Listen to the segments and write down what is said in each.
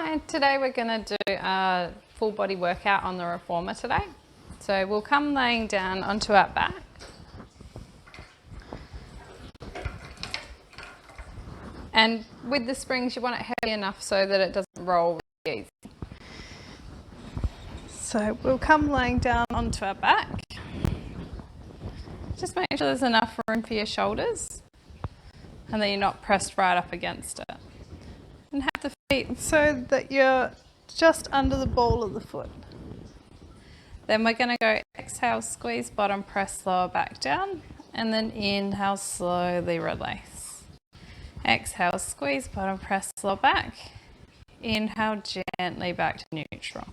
Hi, today we're going to do a full body workout on the reformer today. So we'll come laying down onto our back. And with the springs you want it heavy enough so that it doesn't roll really easy. So we'll come laying down onto our back. Just make sure there's enough room for your shoulders and that you're not pressed right up against it. And have the feet so that you're just under the ball of the foot. Then we're going to go exhale, squeeze bottom, press lower back down, and then inhale, slowly release. Exhale, squeeze bottom, press lower back. Inhale, gently back to neutral.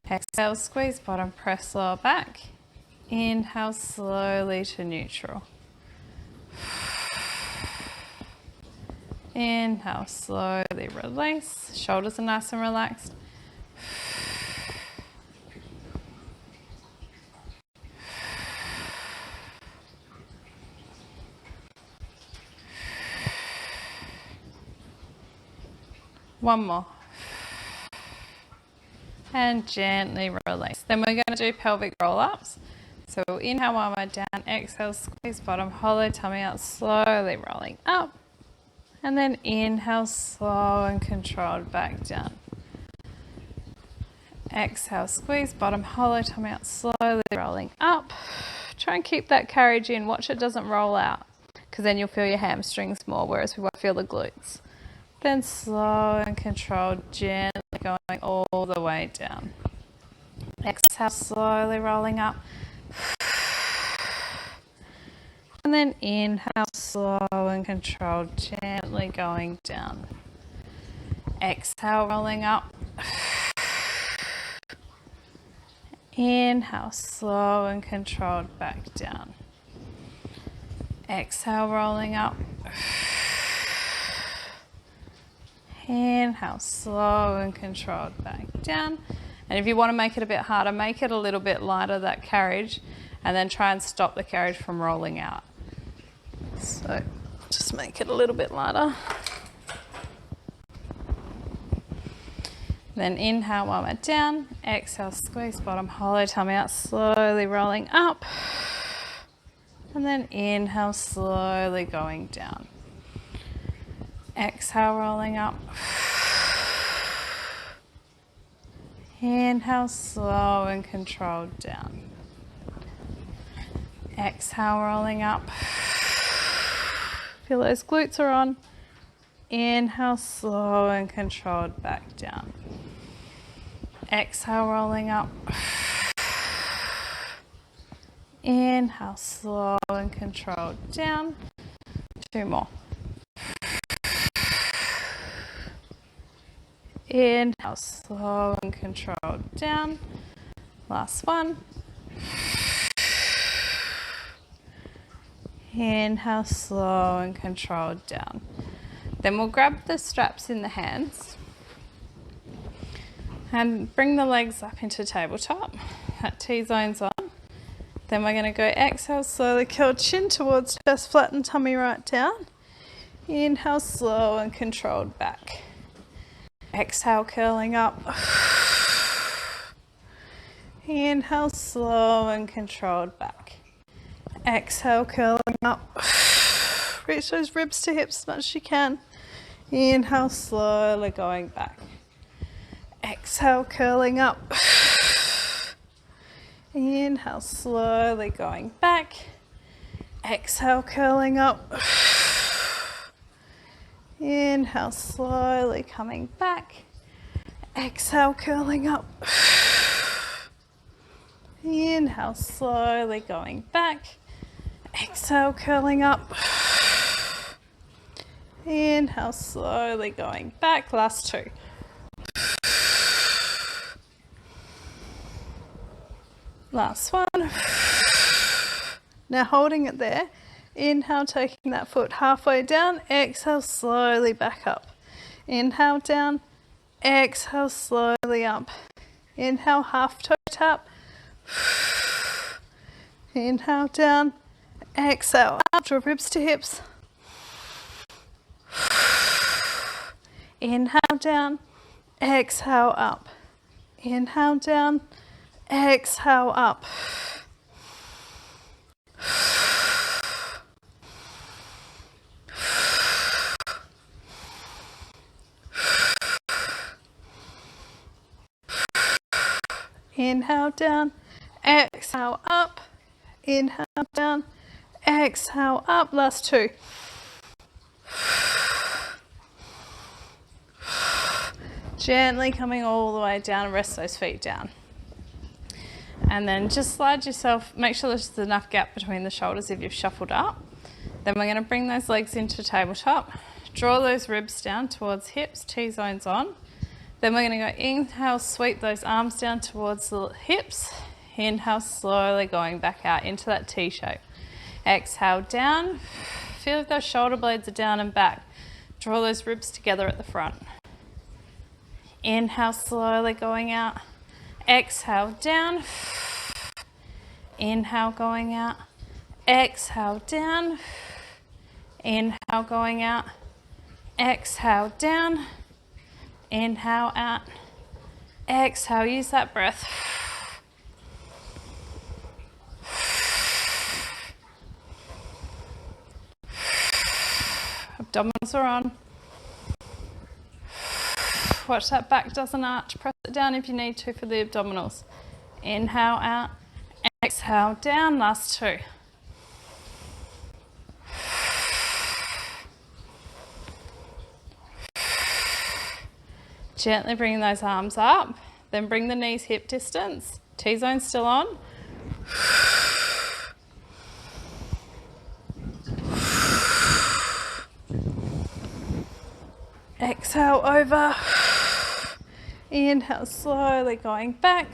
Exhale, squeeze bottom, press lower back. Inhale, slowly to neutral. Inhale, slowly release. Shoulders are nice and relaxed. One more. And gently release. Then we're going to do pelvic roll-ups. So we'll inhale one more down, exhale, squeeze bottom, hollow tummy out, slowly rolling up. And then inhale, slow and controlled back down. Exhale, squeeze bottom, hollow tummy out, slowly rolling up. Try and keep that carriage in. Watch it doesn't roll out, because then you'll feel your hamstrings more, whereas we won't feel the glutes. Then slow and controlled, gently going all the way down. Exhale, slowly rolling up. And then inhale, slow and controlled, gently going down. Exhale, rolling up. Inhale, slow and controlled, back down. Exhale, rolling up. Inhale, slow and controlled, back down. And if you want to make it a bit harder, make it a little bit lighter, that carriage, and then try and stop the carriage from rolling out. So just make it a little bit lighter. Then inhale one more down, exhale, squeeze bottom, hollow tummy out, slowly rolling up. And then inhale, slowly going down. Exhale, rolling up. Inhale, slow and controlled down. Exhale, rolling up. Feel those glutes are on. Inhale, slow and controlled back down. Exhale, rolling up. Inhale, slow and controlled down. Two more. Inhale, slow and controlled down. Last one. Inhale, slow and controlled down. Then we'll grab the straps in the hands and bring the legs up into tabletop. That T-zone's on. Then we're going to go exhale, slowly curl chin towards chest, flatten tummy right down. Inhale, slow and controlled back. Exhale, curling up. Inhale, slow and controlled back. Exhale, curling up. Reach those ribs to hips as much as you can. Inhale, slowly going back. Exhale, curling up. Inhale, slowly going back. Exhale, curling up. Inhale, slowly coming back. Exhale, curling up. Inhale, slowly going back. Exhale, curling up. Inhale, slowly going back. Last two. Last one. Now holding it there. Inhale, taking that foot halfway down. Exhale, slowly back up. Inhale, down. Exhale, slowly up. Inhale, half toe tap. Inhale, down. Exhale, up, draw ribs to hips. Inhale down, exhale up. Inhale down, exhale up. Inhale down, exhale up. Inhale down, exhale up. Last two. Gently coming all the way down and rest those feet down. And then just slide yourself, make sure there's enough gap between the shoulders if you've shuffled up. Then we're going to bring those legs into tabletop. Draw those ribs down towards hips, T-zones on. Then we're going to go inhale, sweep those arms down towards the hips. Inhale, slowly going back out into that T shape. Exhale down. Feel if those shoulder blades are down and back. Draw those ribs together at the front. Inhale, slowly going out. Exhale down. Inhale, going out. Exhale down. Inhale, going out. Exhale down. Inhale out. Exhale, use that breath. Abdominals are on. Watch that back doesn't arch. Press it down if you need to for the abdominals. Inhale out. Exhale down. Last two. Gently bring those arms up. Then bring the knees hip distance. T-zone still on. Exhale over. Inhale, slowly going back.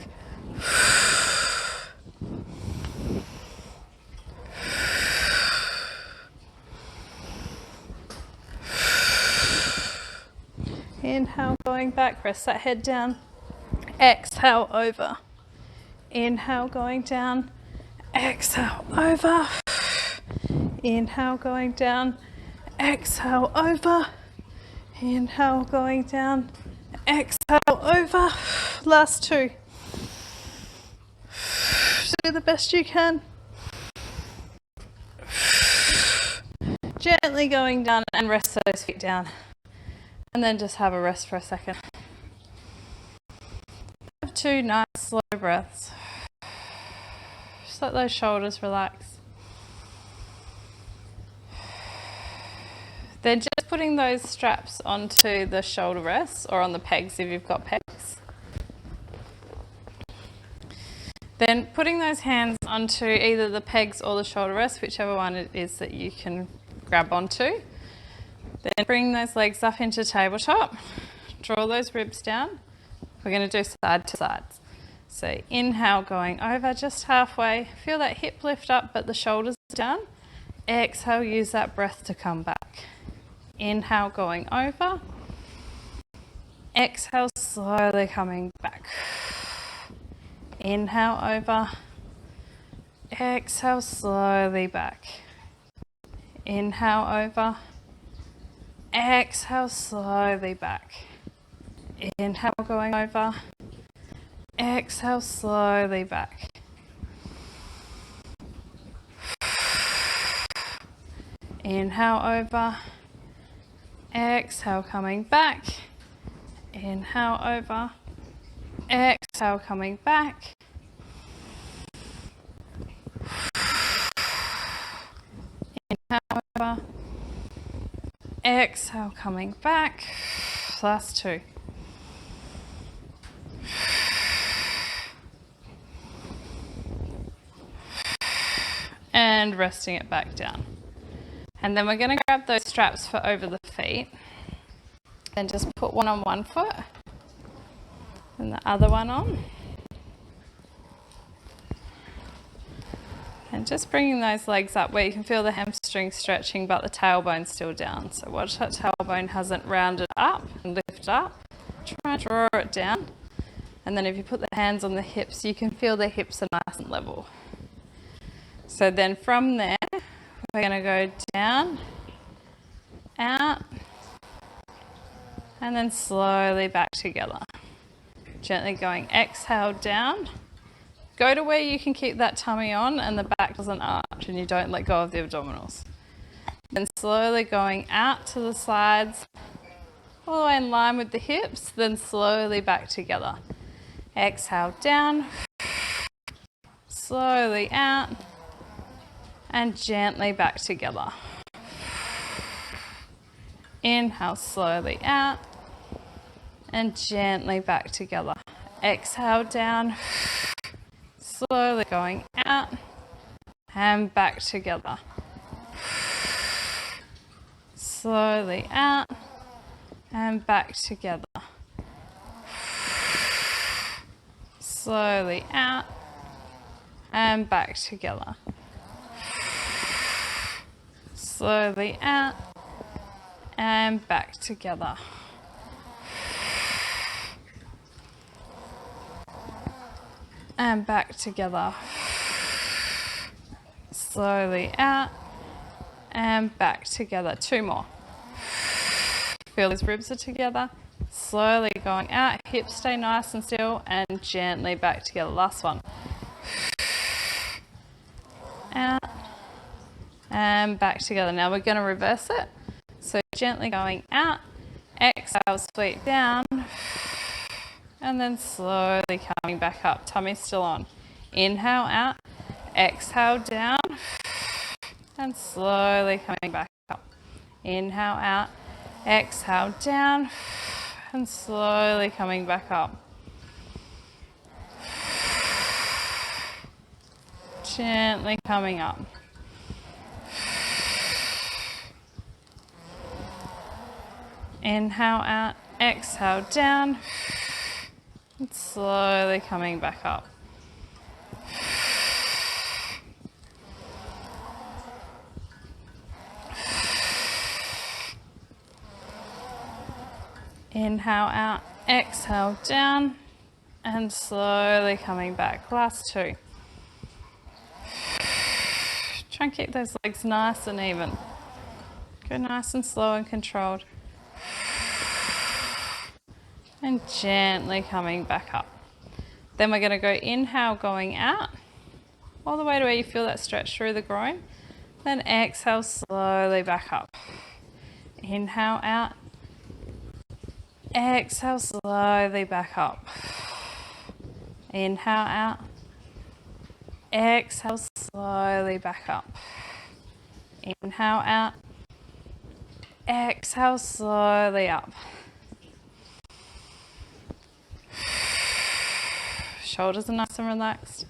Inhale, going back, press that head down. Exhale, over. Inhale, going down. Exhale, over. Inhale, going down. Exhale, over. Inhale, going down. Exhale, over. Last two. Do the best you can. Gently going down and rest those feet down. And then just have a rest for a second. Have two nice slow breaths. Just let those shoulders relax. Then just putting those straps onto the shoulder rests or on the pegs if you've got pegs. Then putting those hands onto either the pegs or the shoulder rests, whichever one it is that you can grab onto. Then bring those legs up into tabletop. Draw those ribs down. We're going to do side to sides. So inhale, going over just halfway. Feel that hip lift up, but the shoulders down. Exhale, use that breath to come back. Inhale, going over. Exhale, slowly coming back. Inhale, over. Exhale, slowly back. Inhale, over. Exhale, slowly back. Inhale, going over. Exhale, slowly back. Inhale, over. Exhale, coming back. Inhale, over. Exhale, coming back. Inhale, over. Exhale, coming back. Last two. And resting it back down. And then we're going to grab those straps for over the feet. And just put one on one foot and the other one on. And just bringing those legs up where you can feel the hamstring stretching but the tailbone's still down. So watch that tailbone hasn't rounded up and lifted up. Try and draw it down. And then if you put the hands on the hips, you can feel the hips are nice and level. So then from there, we're going to go down, out, and then slowly back together. Gently going, exhale down. Go to where you can keep that tummy on and the back doesn't arch and you don't let go of the abdominals. Then slowly going out to the sides, all the way in line with the hips, then slowly back together. Exhale down, slowly out, and gently back together. Inhale slowly out, and gently back together. Exhale down, slowly going out, and back together. Slowly out, and back together. Slowly out, and back together. Slowly out, and back together. And back together. Slowly out, and back together. 2 more. Feel these ribs are together. Slowly going out, hips stay nice and still, and gently back together. Last one. Out, and back together. Now we're going to reverse it. So gently going out, exhale, sweep down, and then slowly coming back up. Tummy still on. Inhale out, exhale down, and slowly coming back up. Inhale out, exhale down, and slowly coming back up. Gently coming up. Inhale out, exhale down, and slowly coming back up. Inhale out, exhale down, and slowly coming back. Last 2. Try and keep those legs nice and even. Go nice and slow and controlled. And gently coming back up. Then we're going to go inhale, going out, all the way to where you feel that stretch through the groin. Then exhale, slowly back up. Inhale out. Exhale, slowly back up. Inhale out. Exhale, slowly back up. Inhale out. Exhale, slowly up. Shoulders are nice and relaxed.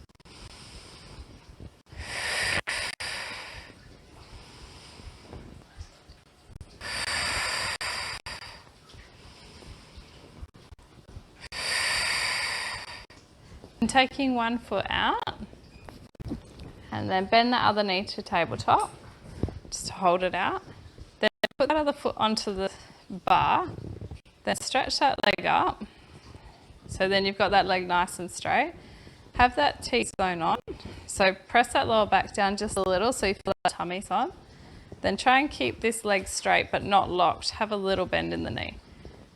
And taking one foot out, and then bend the other knee to tabletop, just to hold it out. Then put that other foot onto the bar, then stretch that leg up. So then you've got that leg nice and straight. Have that T-zone on. So press that lower back down just a little so you feel that tummy's on. Then try and keep this leg straight but not locked. Have a little bend in the knee.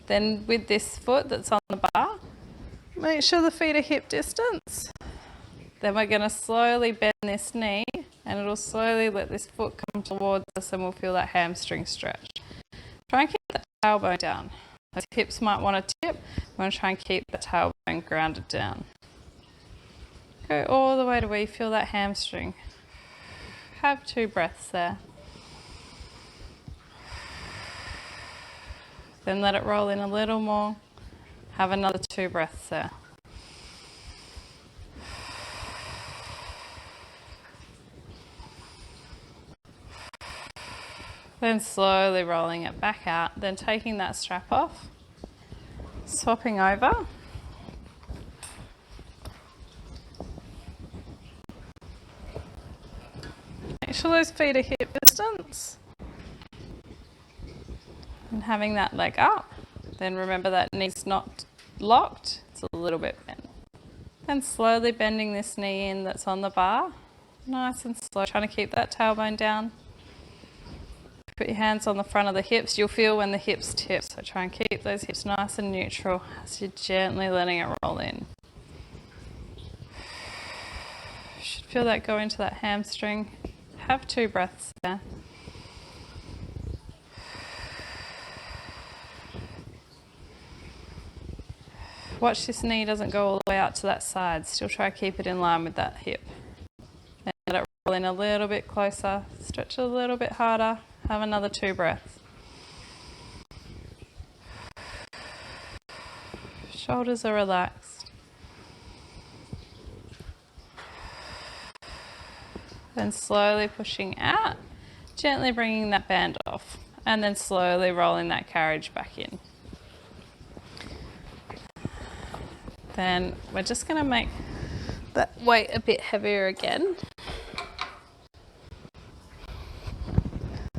Then with this foot that's on the bar, make sure the feet are hip distance. Then we're going to slowly bend this knee and it'll slowly let this foot come towards us and we'll feel that hamstring stretch. Try and keep that tailbone down. Those hips might want to tip. We want to try and keep the tailbone grounded down. Go all the way to where you feel that hamstring. Have 2 breaths there. Then let it roll in a little more. Have another 2 breaths there. Then slowly rolling it back out, then taking that strap off, swapping over. Make sure those feet are hip distance. And having that leg up, then remember that knee's not locked, it's a little bit bent. Then slowly bending this knee in that's on the bar, nice and slow, trying to keep that tailbone down. Put your hands on the front of the hips. You'll feel when the hips tip, so try and keep those hips nice and neutral as you're gently letting it roll in. You should feel that go into that hamstring. Have 2 breaths there. Watch this knee doesn't go all the way out to that side. Still try to keep it in line with that hip. And let it roll in a little bit closer. Stretch a little bit harder. Have another 2 breaths. Shoulders are relaxed. Then slowly pushing out, gently bringing that band off, and then slowly rolling that carriage back in. Then we're just going to make that weight a bit heavier again.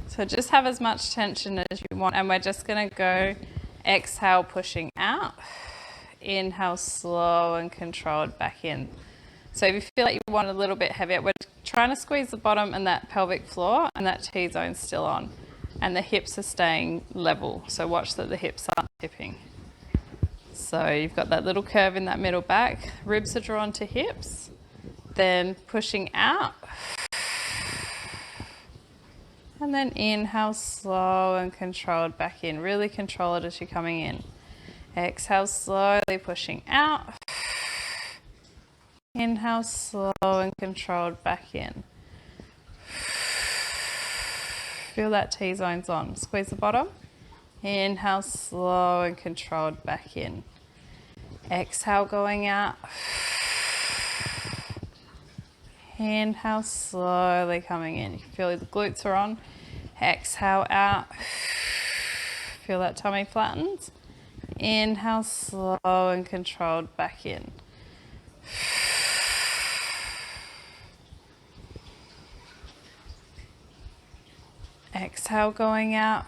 So just have as much tension as you want, and we're just going to go exhale, pushing out, inhale, slow and controlled back in. So if you feel like you want a little bit heavier, we're trying to squeeze the bottom and that pelvic floor, and that T-zone's still on, and the hips are staying level. So watch that the hips aren't tipping. So you've got that little curve in that middle back, ribs are drawn to hips, then pushing out, and then inhale, slow and controlled back in. Really control it as you're coming in. Exhale, slowly pushing out. Inhale, slow and controlled back in. Feel that T-zone's on. Squeeze the bottom. Inhale, slow and controlled back in. Exhale, going out. Inhale, slowly coming in. You can feel the glutes are on. Exhale, out. Feel that tummy flattens. Inhale, slow and controlled back in. Exhale, going out.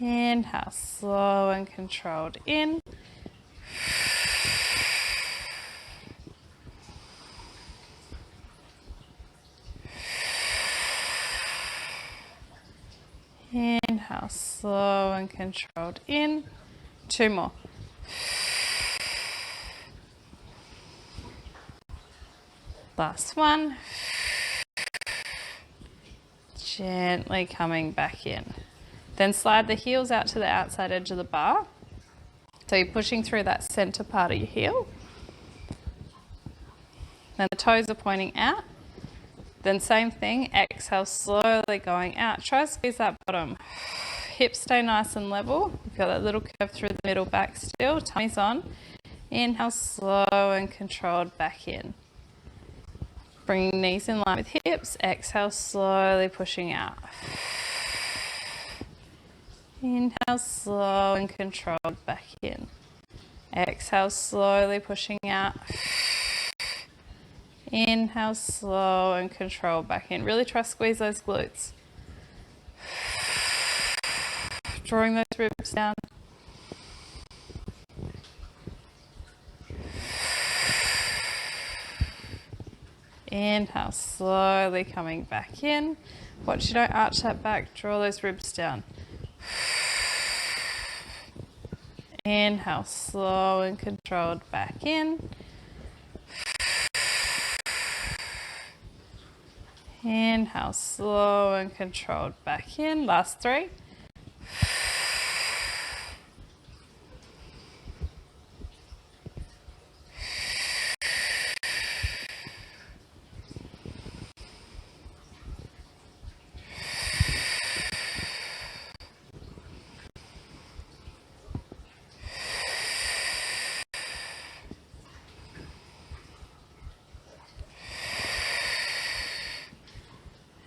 Inhale, slow and controlled in. Inhale, slow and controlled in. 2 more. Last one. Gently coming back in. Then slide the heels out to the outside edge of the bar. So you're pushing through that center part of your heel. Then the toes are pointing out. Then same thing, exhale, slowly going out. Try to squeeze that bottom. Hips stay nice and level. You've got that little curve through the middle back still. Tummy's on. Inhale, slow and controlled back in. Bringing knees in line with hips. Exhale, slowly pushing out. Inhale, slow and controlled back in. Exhale, slowly pushing out. Inhale, slow and controlled back in. Really try to squeeze those glutes. Drawing those ribs down. Inhale, slowly coming back in. Watch you don't arch that back, draw those ribs down. Inhale, slow and controlled back in. Inhale, slow and controlled back in. Last 3.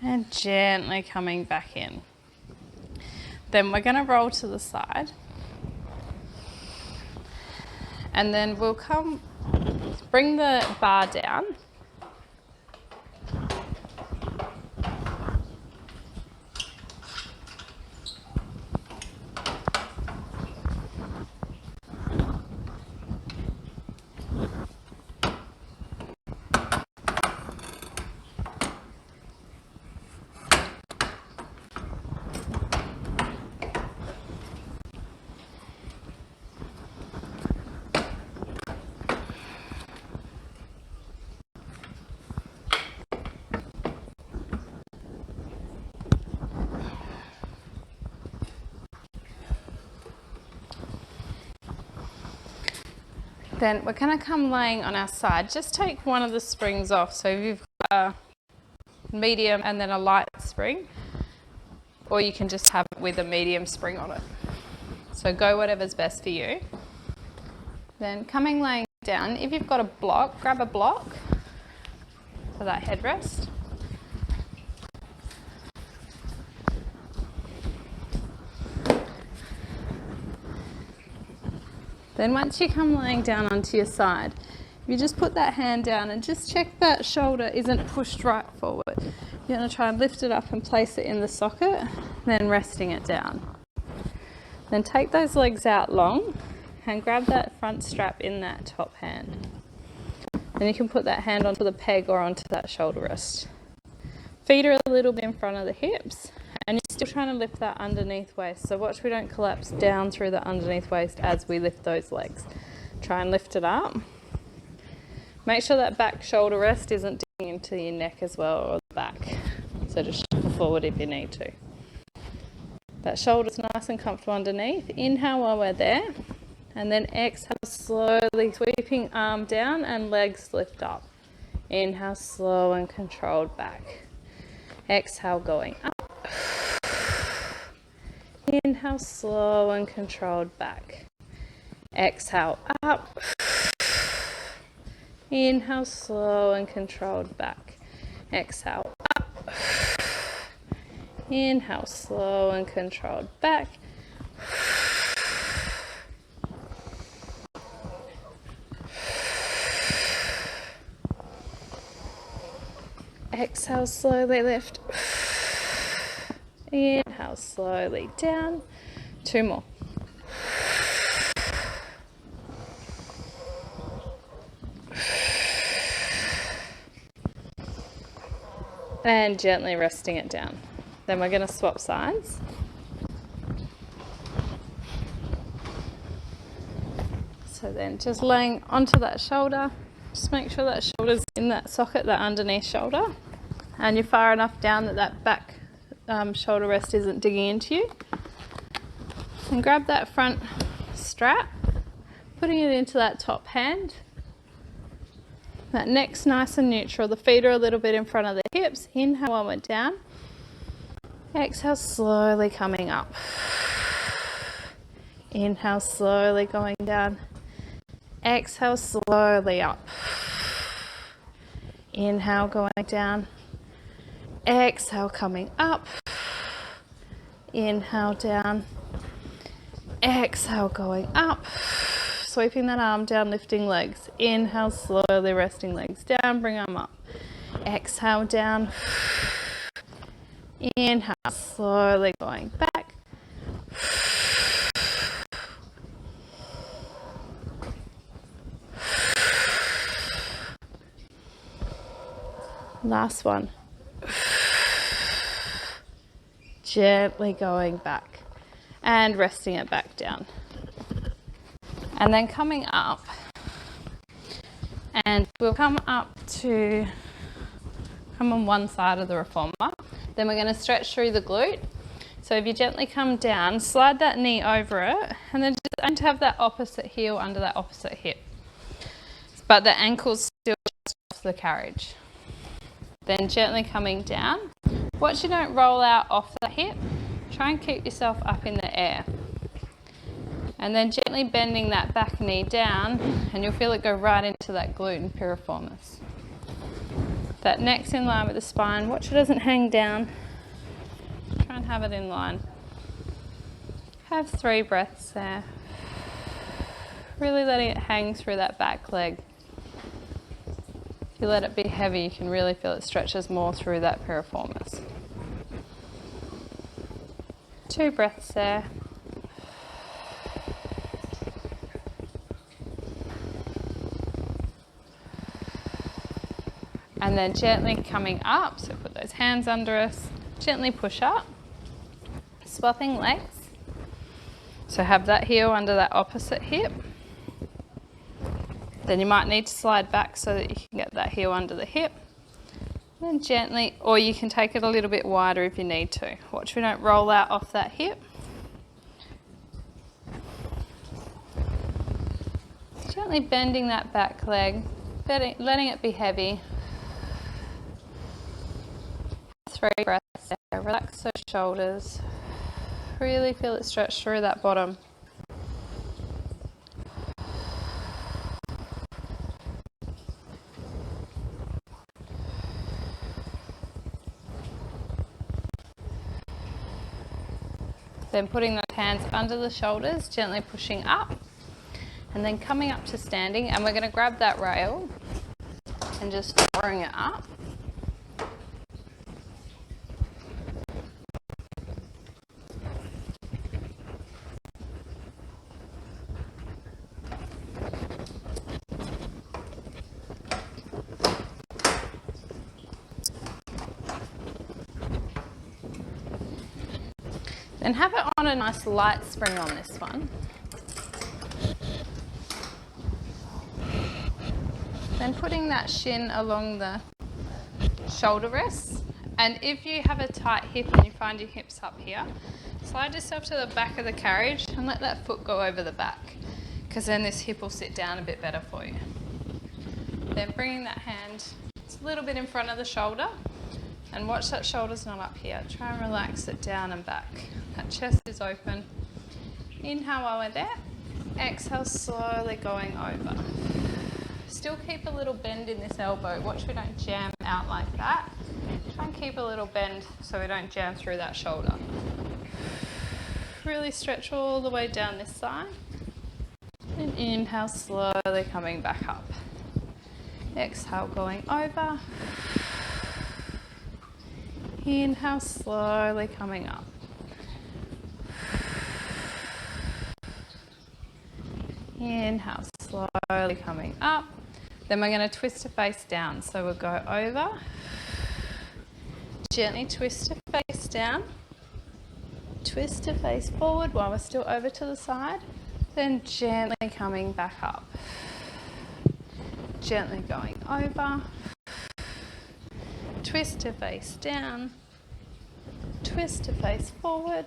And gently coming back in. Then we're going to roll to the side. And then we'll bring the bar down. Then we're going to come laying on our side. Just take one of the springs off. So if you've got a medium and then a light spring, or you can just have it with a medium spring on it. So go whatever's best for you. Then coming laying down, if you've got a block, grab a block for that headrest. Then once you come laying down onto your side, you just put that hand down and just check that shoulder isn't pushed right forward. You're going to try and lift it up and place it in the socket, then resting it down. Then take those legs out long and grab that front strap in that top hand. Then you can put that hand onto the peg or onto that shoulder rest. Feet are a little bit in front of the hips, and you're still trying to lift that underneath waist. So watch we don't collapse down through the underneath waist as we lift those legs. Try and lift it up. Make sure that back shoulder rest isn't digging into your neck as well or the back. So just shuffle forward if you need to. That shoulder's nice and comfortable underneath. Inhale while we're there. And then exhale, slowly sweeping arm down and legs lift up. Inhale, slow and controlled back. Exhale, going up. Inhale, slow and controlled back. Exhale, up. Inhale, slow and controlled back. Exhale, up. Inhale, slow and controlled back. Exhale, slowly lift. Inhale, slowly down. 2 more. And gently resting it down. Then we're going to swap sides. So then just laying onto that shoulder. Just make sure that shoulder's in that socket, that underneath shoulder. And you're far enough down that that back shoulder rest isn't digging into you. And grab that front strap, putting it into that top hand. That neck's nice and neutral. The feet are a little bit in front of the hips. Inhale while we're down. Exhale, slowly coming up. Inhale, slowly going down. Exhale, slowly up. Inhale, going down. Exhale, coming up. Inhale, down. Exhale, going up. Sweeping that arm down, lifting legs. Inhale, slowly resting legs down, bring arm up. Exhale, down. Inhale, slowly going back. Last one. Gently going back and resting it back down. And then coming up, and we'll come on one side of the reformer. Then we're going to stretch through the glute. So if you gently come down, slide that knee over it, and then just aim to have that opposite heel under that opposite hip. But the ankle's still just off the carriage. Then gently coming down. Watch you don't roll out off the hip. Try and keep yourself up in the air. And then gently bending that back knee down, and you'll feel it go right into that glute and piriformis. That neck's in line with the spine. Watch it doesn't hang down. Try and have it in line. Have 3 breaths there. Really letting it hang through that back leg. If you let it be heavy, you can really feel it stretches more through that piriformis. 2 breaths there. And then gently coming up, so put those hands under us, gently push up, swapping legs. So have that heel under that opposite hip. Then you might need to slide back so that you can get that heel under the hip. Then gently, or you can take it a little bit wider if you need to. Watch we don't roll out off that hip. Gently bending that back leg, letting it be heavy. 3 breaths there. Relax those shoulders. Really feel it stretch through that bottom. Then putting those hands under the shoulders, gently pushing up, and then coming up to standing, and we're going to grab that rail and just throwing it up. Then have it on a nice light spring on this one. Then putting that shin along the shoulder rests. And if you have a tight hip and you find your hips up here, slide yourself to the back of the carriage and let that foot go over the back, because then this hip will sit down a bit better for you. Then bringing that hand a little bit in front of the shoulder, and watch that shoulder's not up here. Try and relax it down and back. That chest is open. Inhale while we're there. Exhale, slowly going over. Still keep a little bend in this elbow. Watch we don't jam out like that. Try and keep a little bend so we don't jam through that shoulder. Really stretch all the way down this side. And inhale, slowly coming back up. Exhale, going over. Inhale, slowly coming up. Inhale, slowly coming up. Then we're going to twist to face down. So we'll go over, gently twist to face down, twist to face forward while we're still over to the side, then gently coming back up. Gently going over, twist to face down, twist to face forward,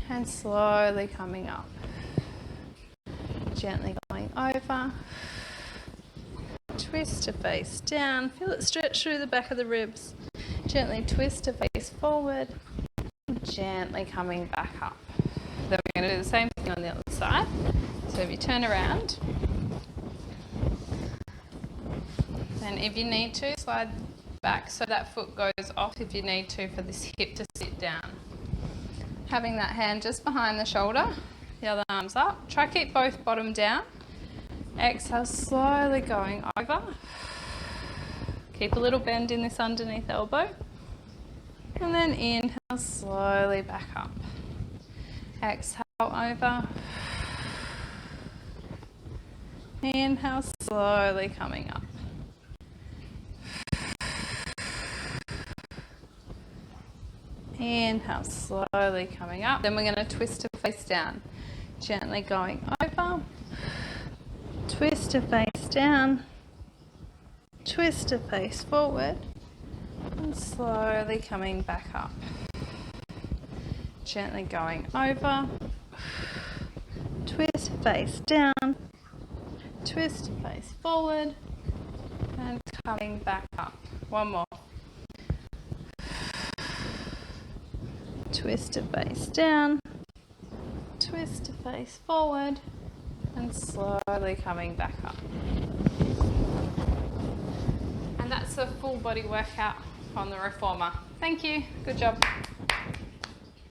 and slowly coming up. Gently going over, twist to face down, feel it stretch through the back of the ribs. Gently twist to face forward, gently coming back up. Then we're going to do the same thing on the other side. So if you turn around, and if you need to, slide back so that foot goes off if you need to for this hip to sit down. Having that hand just behind the shoulder, the other arm's up. Try keep both bottom down. Exhale, slowly going over. Keep a little bend in this underneath elbow. And then inhale, slowly back up. Exhale, over. Inhale, slowly coming up. Inhale, slowly coming up. Then we're going to twist to face down. Gently going over. Twist to face down. Twist to face forward. And slowly coming back up. Gently going over. Twist to face down. Twist to face forward. And coming back up. One more. Twist to face down, twist to face forward, and slowly coming back up. And that's a full body workout on the reformer. Thank you. Good job.